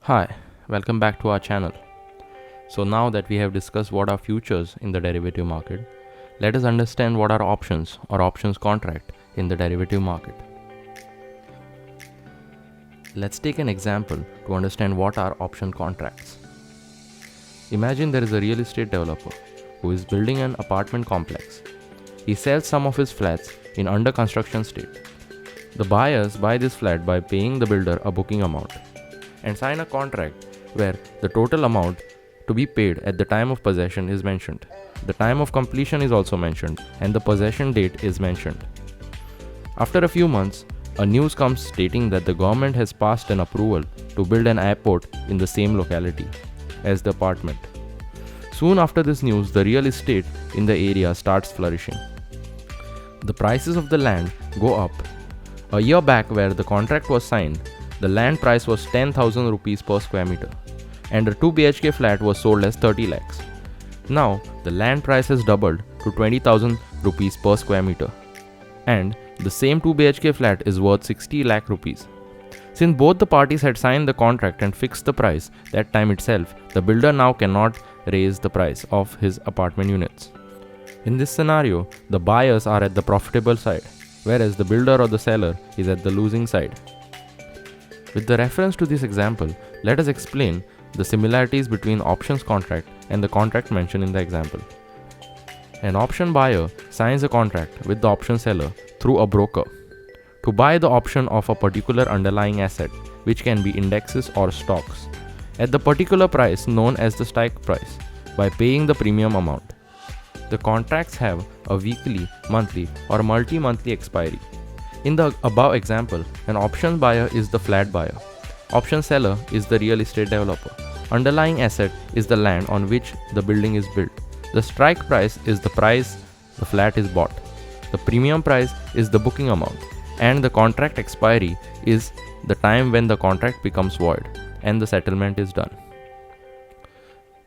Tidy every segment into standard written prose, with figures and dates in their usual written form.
Hi, welcome back to our channel. So now that we have discussed what are futures in the derivative market, let us understand what are options or options contract in the derivative market. Let's take an example to understand what are option contracts. Imagine there is a real estate developer who is building an apartment complex. He sells some of his flats in under construction state. The buyers buy this flat by paying the builder a booking amount and sign a contract where the total amount to be paid at the time of possession is mentioned. The time of completion is also mentioned and the possession date is mentioned. After a few months, a news comes stating that the government has passed an approval to build an airport in the same locality as the apartment. Soon after this news, the real estate in the area starts flourishing. The prices of the land go up. A year back where the contract was signed, the land price was 10,000 rupees per square meter and a 2 BHK flat was sold as 30 lakhs. Now the land price has doubled to 20,000 rupees per square meter and the same 2 BHK flat is worth 60 lakh rupees. Since both the parties had signed the contract and fixed the price that time itself, the builder now cannot raise the price of his apartment units. In this scenario, the buyers are at the profitable side, whereas the builder or the seller is at the losing side. With the reference to this example, let us explain the similarities between options contract and the contract mentioned in the example. An option buyer signs a contract with the option seller through a broker to buy the option of a particular underlying asset, which can be indexes or stocks, at the particular price known as the strike price by paying the premium amount. The contracts have a weekly, monthly or multi-monthly expiry. In the above example, an option buyer is the flat buyer. Option seller is the real estate developer. Underlying asset is the land on which the building is built. The strike price is the price the flat is bought. The premium price is the booking amount. And the contract expiry is the time when the contract becomes void and the settlement is done.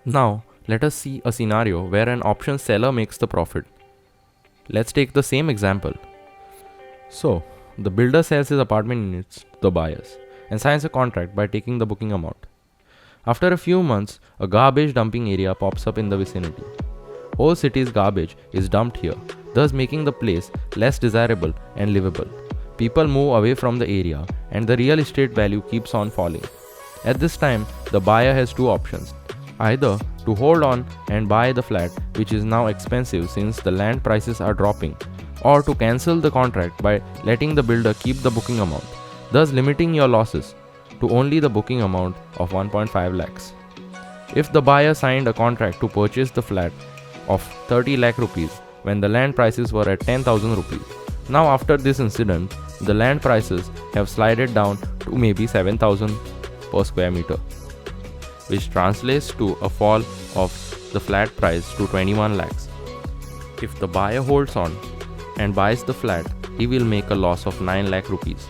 Now, let us see a scenario where an option seller makes the profit. Let's take the same example. So, the builder sells his apartment units to the buyers and signs a contract by taking the booking amount. After a few months, a garbage dumping area pops up in the vicinity. Whole city's garbage is dumped here, thus making the place less desirable and livable. People move away from the area and the real estate value keeps on falling. At this time, the buyer has two options: either to hold on and buy the flat, which is now expensive since the land prices are dropping, or to cancel the contract by letting the builder keep the booking amount, thus limiting your losses to only the booking amount of 1.5 lakhs. If the buyer signed a contract to purchase the flat of 30 lakh rupees when the land prices were at 10,000 rupees, now after this incident, the land prices have slided down to maybe 7,000 per square meter, which translates to a fall of the flat price to 21 lakhs. If the buyer holds on and buys the flat, he will make a loss of 9 lakh rupees.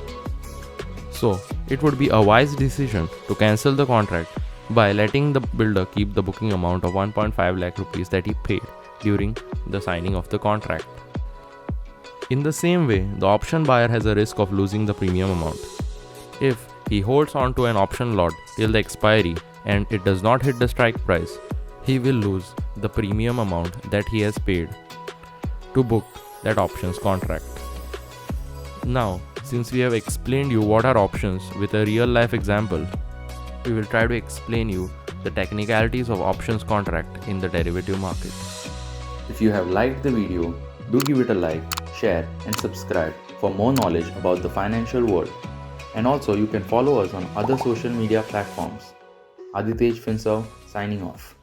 So, it would be a wise decision to cancel the contract by letting the builder keep the booking amount of 1.5 lakh rupees that he paid during the signing of the contract. In the same way, the option buyer has a risk of losing the premium amount. If he holds on to an option lot till the expiry and it does not hit the strike price, he will lose the premium amount that he has paid to book that options contract. Now, since we have explained you what are options with a real life example, we will try to explain you the technicalities of options contract in the derivative market. If you have liked the video, do give it a like, share and subscribe for more knowledge about the financial world. And also you can follow us on other social media platforms. AdiTej Fin Serv signing off.